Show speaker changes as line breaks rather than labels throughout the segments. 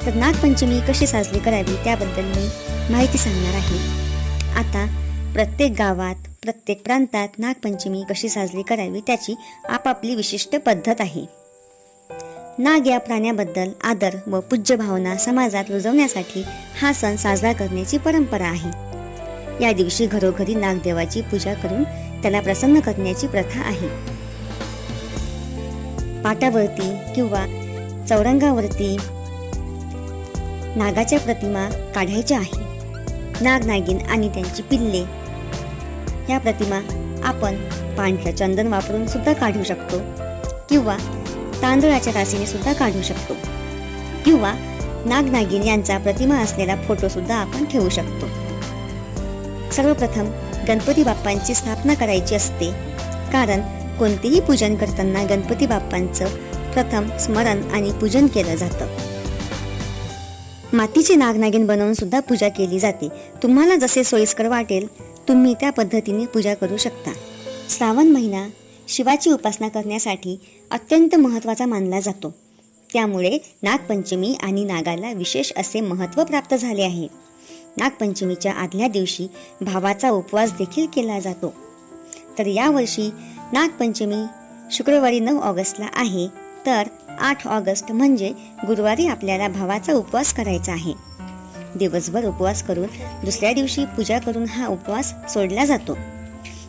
तर नागपंचमी कशी साजरी करावी त्याबद्दल मी माहिती सांगणार आहे. आता प्रत्येक गावात, प्रत्येक प्रांतात नागपंचमी कशी साजरी करावी त्याची आपापली विशिष्ट पद्धत आहे. नाग या प्राण्याबद्दल आदर व पूज्य भावना समाजात रुजवण्यासाठी हा सण साजरा करण्याची परंपरा आहे. या दिवशी घरोघरी नागदेवाची पूजा करून त्याला प्रसन्न करण्याची प्रथा आहे. पाटावरती किंवा चौरंगावरती नागाच्या प्रतिमा काढायच्या आहे. नाग, नागिन आणि त्यांची पिल्ले या प्रतिमा आपण पांढरं चंदन वापरून सुद्धा काढू शकतो किंवा तांदळाच्या राशीने सुद्धा काढू शकतो किंवा नाग, नागिन यांचा प्रतिमा असलेला फोटो सुद्धा आपण ठेवू शकतो. सर्वप्रथम गणपती बाप्पांची स्थापना करायची असते, कारण कोणतेही पूजन करताना गणपती बाप्पांचं प्रथम स्मरण आणि पूजन केलं जातं. मातीचे नागनागिन बनवून सुद्धा पूजा केली जाते. तुम्हाला जसे सोयीस्कर वाटेल तुम्ही त्या पद्धतीने पूजा करू शकता. श्रावण महिना शिवाची उपासना करण्यासाठी अत्यंत महत्त्वाचा मानला जातो. त्यामुळे नागपंचमी आणि नागाला विशेष असे महत्त्व प्राप्त झाले आहे. नागपंचमीच्या आदल्या दिवशी भावाचा उपवास देखील केला जातो. तर यावर्षी नागपंचमी शुक्रवारी 9 ऑगस्टला आहे, तर 8 ऑगस्ट म्हणजे गुरुवारी आपल्याला भावाचा उपवास करायचा आहे. दिवसभर उपवास करून दुसऱ्या दिवशी पूजा करून हा उपवास सोडला जातो.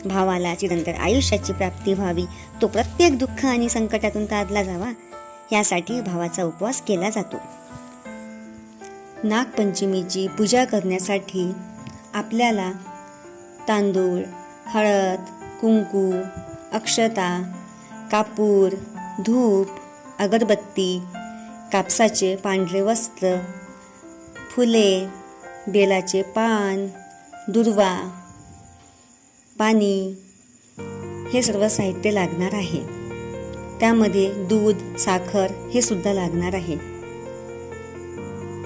भावाला चिरंतन आयुष्याची प्राप्ती व्हावी, तो प्रत्येक दुःख आणि संकटातून तारला जावा, यासाठी भावाचा उपवास केला जातो. नागपंचमीची पूजा करण्यासाठी आपल्याला तांदूळ, हळद, कुंकू, अक्षता, कापूर, धूप, अगरबत्ती, कापसाचे पांढरे वस्त्र, फुले, बेलाचे पान, दुर्वा, पाणी हे सर्व साहित्य लागणार आहे. त्यामध्ये दूध, साखर हे सुद्धा लागणार आहे.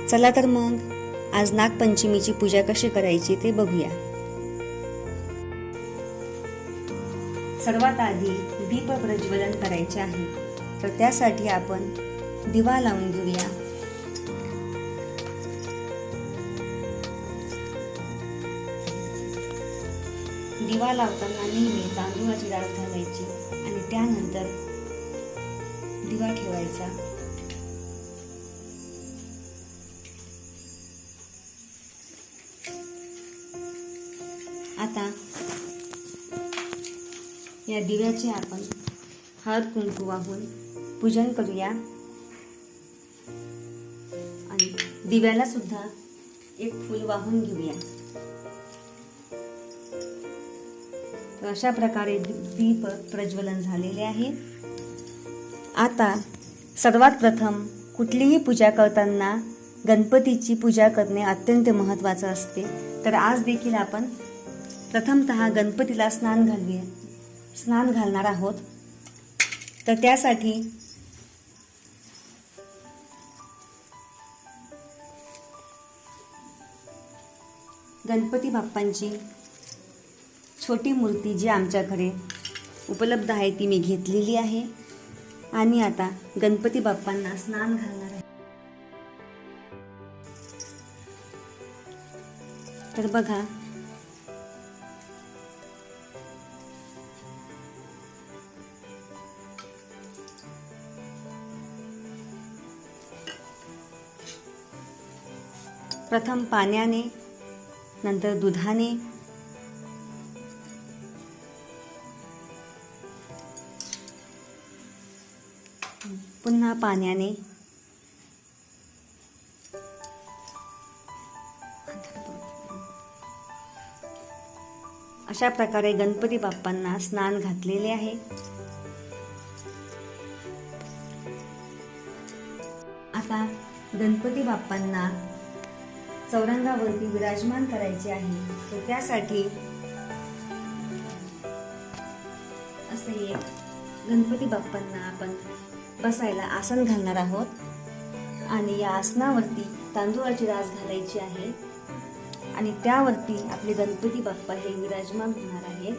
चला तर मग आज नागपंचमीची पूजा कशी करायची ते बघूया. सर्वात आधी दीप प्रज्वलन करायचे आहे, तर त्यासाठी आपण दिवा लावून घेऊया. दिवा लावताना नेहमी तांदूळाची रास घालायची आणि त्यानंतर दिवा ठेवायचा. आता या दिव्याचे आपण हळद कुंकू वाहून पूजन करूया आणि दिव्याला सुद्धा एक फूल वाहून घेऊया. तर अशा प्रकारे दीप प्रज्वलन झालेले आहे. आता सर्वात प्रथम कुठलीही पूजा करताना गणपतीची पूजा करणे अत्यंत महत्त्वाचं असते. तर आज देखील आपण प्रथमतः गणपतीला स्नान घालणार आहोत. तर त्यासाठी गणपती बाप्पांची छोटी मूर्ती जी आमच्याकडे उपलब्ध आहे ती मी घेतलेली आहे आणि आता गणपती बाप्पांना स्नान घालणार आहे. तर बघा, प्रथम पाण्याने, नंतर दुधाने, पुन्हा पाण्याने, अशा प्रकारे गणपती बाप्पांना स्नान घातलेले आहे. आता गणपती बाप्पांना चौरंगावरती विराजमान करायचे आहे. तर त्यासाठी असे एक गणपती बाप्पांना आपण बसायला आसन घालणार आहोत आणि या आसनावरती तांदूळाची रास घालायची आहे आणि त्यावरती आपले गणपती बाप्पा हे विराजमान होणार आहेत.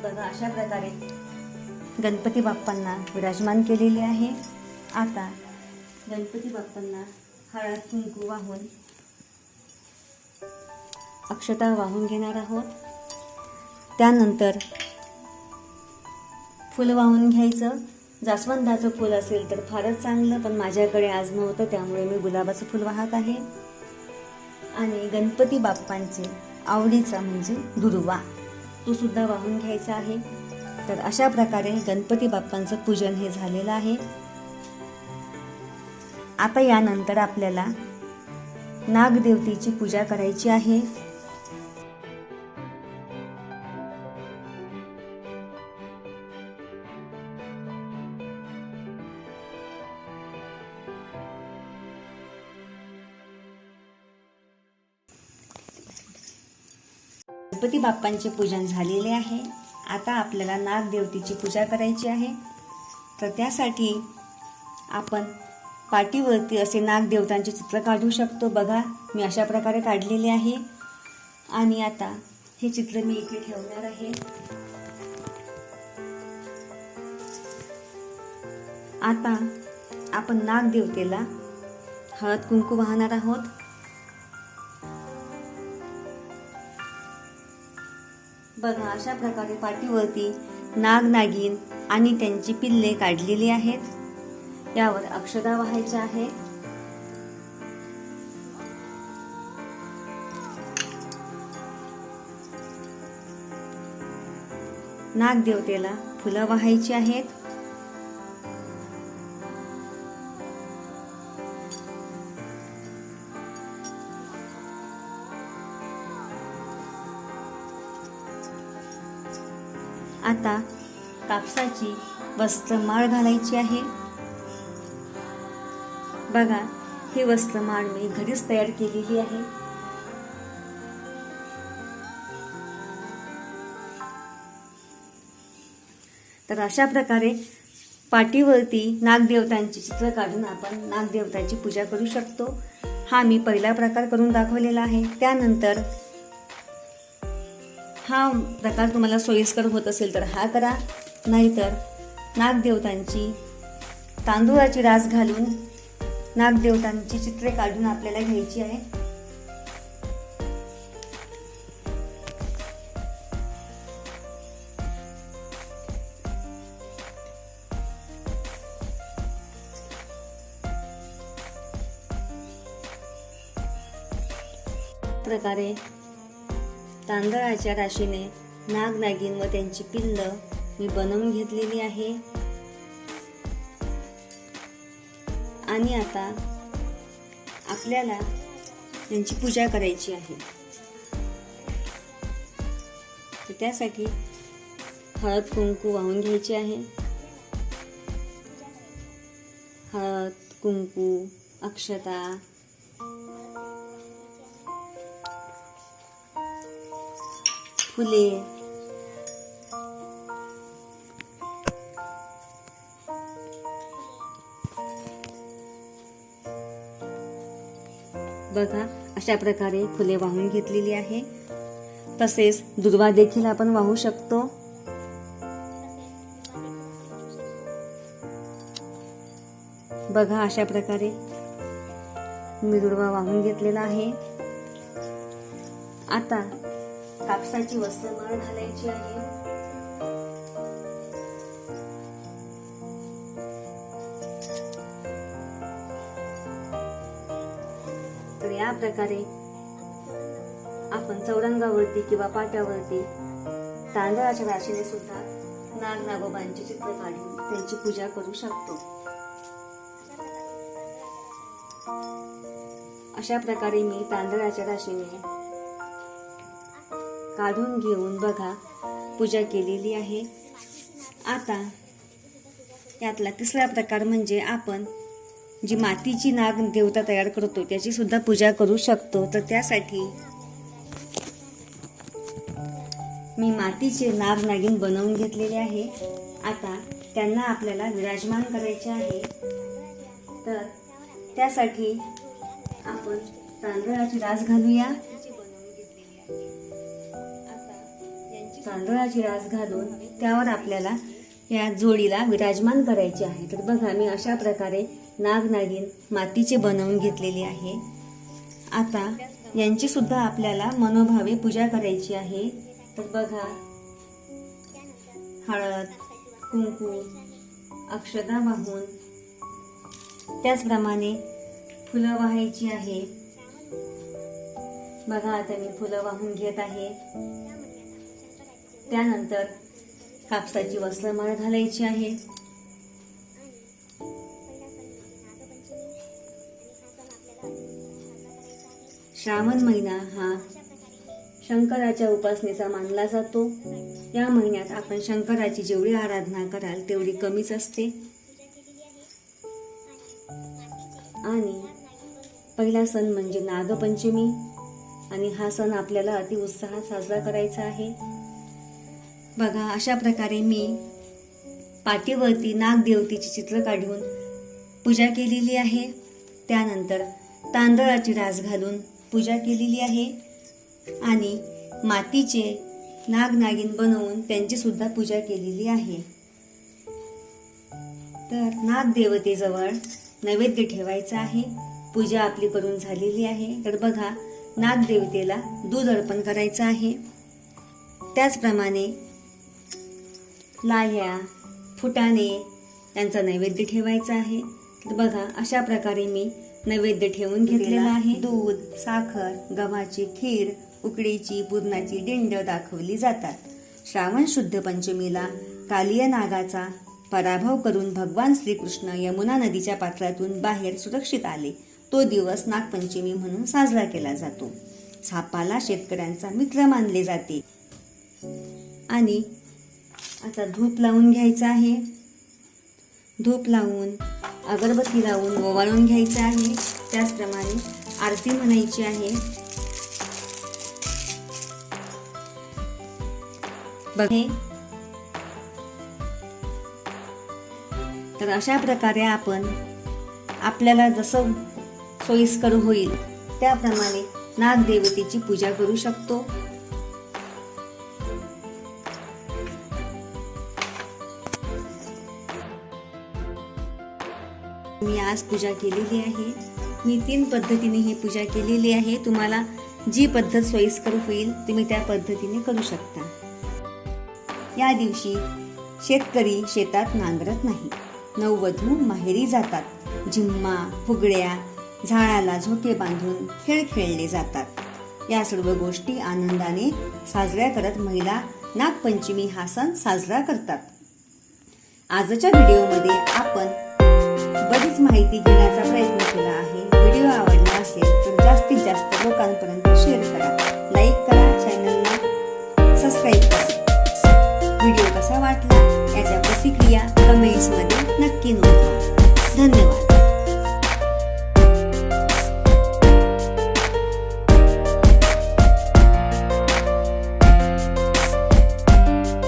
बघा, अशा प्रकारे गणपती बाप्पांना विराजमान केलेले आहे. आता गणपती बाप्पांना हळद कुंकू वाहून अक्षता वाहून घेणार आहोत. त्यानंतर फुल वाहून घ्यायचं. जास्वंदाचं फूल असेल तर फारच चांगलं, पण माझ्याकडे आज नव्हतं त्यामुळे मी गुलाबाचं फूल वाहत आहे. आणि गणपती बाप्पांचे आवडीचा म्हणजे दुर्वा, तो सुद्धा वाहून घ्यायचा आहे. तर अशा प्रकारे गणपती बाप्पांचं पूजन हे झालेलं आहे. आता यानंतर आपल्याला नागदेवतेची पूजा करायची आहे. गणपती बाप्पांचे पूजन झालेले आहे. आता आपल्याला नागदेवतेची पूजा करायची आहे. तर त्यासाठी आपण पाटीवरती असे नागदेवतांचे चित्र काढू शकतो. बघा, मी अशा प्रकारे काढलेले आहे. आणि आता हे चित्र मी इथे ठेवणार आहे. आता आपण नागदेवतेला हळद कुंकू वाहणार आहोत. बघा, अशा प्रकारे पाटीवरती नाग नागिन आणि त्यांची पिल्ले काढलेली आहेत. यावर अक्षता वाहायच्या आहेत. नागदेवतेला फुलं वाहायची आहेत. आता कापसाची वस्त्रमाळ घालायची आहे. बघा, ही वस्त्रमाळ मी घरीच तयार केलेली आहे. तर अशा प्रकारे पाटीवरती नागदेवतांची चित्र काढून आपण नागदेवतांची पूजा करू शकतो. हा मी पहिला प्रकार करून दाखवलेला आहे. त्यानंतर हा प्रकार तुम्हाला सोयीस्कर होत असेल तर हा करा, नाहीतर नागदेवतांची तांदूळाची रास घालून नागदेवतांची चित्रे काढून आपल्याला घ्यायची आहे. प्रकारे तांदळाच्या राशीने नाग नागिन व त्यांची पिल्लं मी बनवून घेतलेली आहे. आणि आता आपल्याला त्यांची पूजा करायची आहे. तर त्यासाठी हळद कुंकू वाहून घ्यायचे आहे. हळद कुंकू अक्षता फुले बघा, अशा प्रकारे फुले वाहून घेतलेली आहे. तसेच दुर्वा देखील आपण वाहू शकतो. बघा, अशा प्रकारे मी दुर्वा वाहून घेतलेला आहे. आता कापसाची वस्त्रमाळ घालायची आहे. तर या प्रकारे आपण चौरंगावरती किंवा पाट्यावरती तांदळाच्या राशीने सुद्धा नाग नागोबांची चित्र काढून त्यांची पूजा करू शकतो. अशा प्रकारे मी तांदळाच्या राशीने काढून घेऊन बघा पूजा केलेली आहे. आता यातला तिसरा प्रकार म्हणजे आपण जी मातीची नाग देवता तयार करतो त्याची सुद्धा पूजा करू शकतो. तर त्यासाठी मी मातीचे नाग नागिन बनवून घेतलेले आहे. आता त्यांना आपल्याला विराजमान करायचे आहे. तर त्यासाठी आपण तांदळाची रास घालूया. तांदळाची रास घालून त्यावर आपल्याला या जोडीला विराजमान करायचे आहे. तर बघा, मी अशा प्रकारे नागनागिन मातीचे बनवून घेतलेली आहे. आता यांची सुद्धा आपल्याला मनोभावे पूजा करायची आहे. तर बघा, हळद, कुंकू, अक्षता वाहून, त्याचप्रमाणे फुलं वाहायची आहे. बघा, आता मी फुलं वाहून घेत आहे. त्यानंतर कापसाची वस्त्रमाळ घालायची आहे. श्रावण महिना हा शंकराच्या उपासनेचा मानला जातो. या महिन्यात आपण शंकराची जेवढी आराधना कराल तेवढी कमीच असते. आणि पहिला सण म्हणजे नागपंचमी, आणि हा सण आपल्याला अति उत्साहात साजरा करायचा आहे. बघा, अशा प्रकारे मी पाटीवरती नागदेवतेचे चित्र काढून पूजा केलेली आहे. त्यानंतर तांदळाची रास घालून पूजा केलेली आहे आणि मातीचे नागनागिन बनवून त्यांची सुद्धा पूजा केलेली आहे. तर नागदेवतेजवळ नैवेद्य ठेवायचा आहे. पूजा आपली करून झालेली आहे. तर बघा, नागदेवतेला दूध अर्पण करायचं आहे. त्याचप्रमाणे लाह्या, फुटाणे यांचा नैवेद्य ठेवायचा आहे. तर बघा, अशा प्रकारे मी नैवेद्य ठेवून घेतलेला आहे. दूध, साखर, गव्हाची खीर, उकडीची, पुरणाची डिंड दाखवली जातात. श्रावण शुद्ध पंचमीला कालिया नागाचा पराभव करून भगवान श्रीकृष्ण यमुना नदीच्या पात्रातून बाहेर सुरक्षित आले. तो दिवस नागपंचमी म्हणून साजरा केला जातो. सापाला शेतकऱ्यांचा मित्र मानले जाते. आणि आता धूप लावून घ्यायचा आहे. धूप लावून, अगरबत्ती लावून ओवाळून घ्यायचं आहे. त्याचप्रमाणे आरती म्हणायची आहे. बघे, तर अशा प्रकारे आपण आपल्याला जसं सोयीस्कर होईल त्याप्रमाणे नागदेवतेची पूजा करू शकतो. मी आज पूजा केलेली आहे. मी 3 पद्धतीने ही पूजा केलेली आहे. तुम्हाला जी पद्धत सोयीस्कर होईल तुम्ही त्या पद्धतीने करू शकता. या दिवशी शेतकरी शेतात नांगरत नाही. नववधू माहेरी जातात. झिम्मा, फुगड्या, झाडाला झोके बांधून खेळ खेळले जातात. या सर्व गोष्टी आनंदाने साजऱ्या करत महिला नागपंचमी हा सण साजरा करतात. आजच्या व्हिडिओमध्ये आपण बरीच माहिती घेण्याचा प्रयत्न केला आहे. व्हिडिओ आवडला असेल तर जास्तीत जास्त लोकांपर्यंत शेअर करा, लाईक करा, चॅनलला सबस्क्राईब करा. व्हिडिओ कसा वाटला याच्या प्रतिक्रिया कमेंट्समध्ये नक्की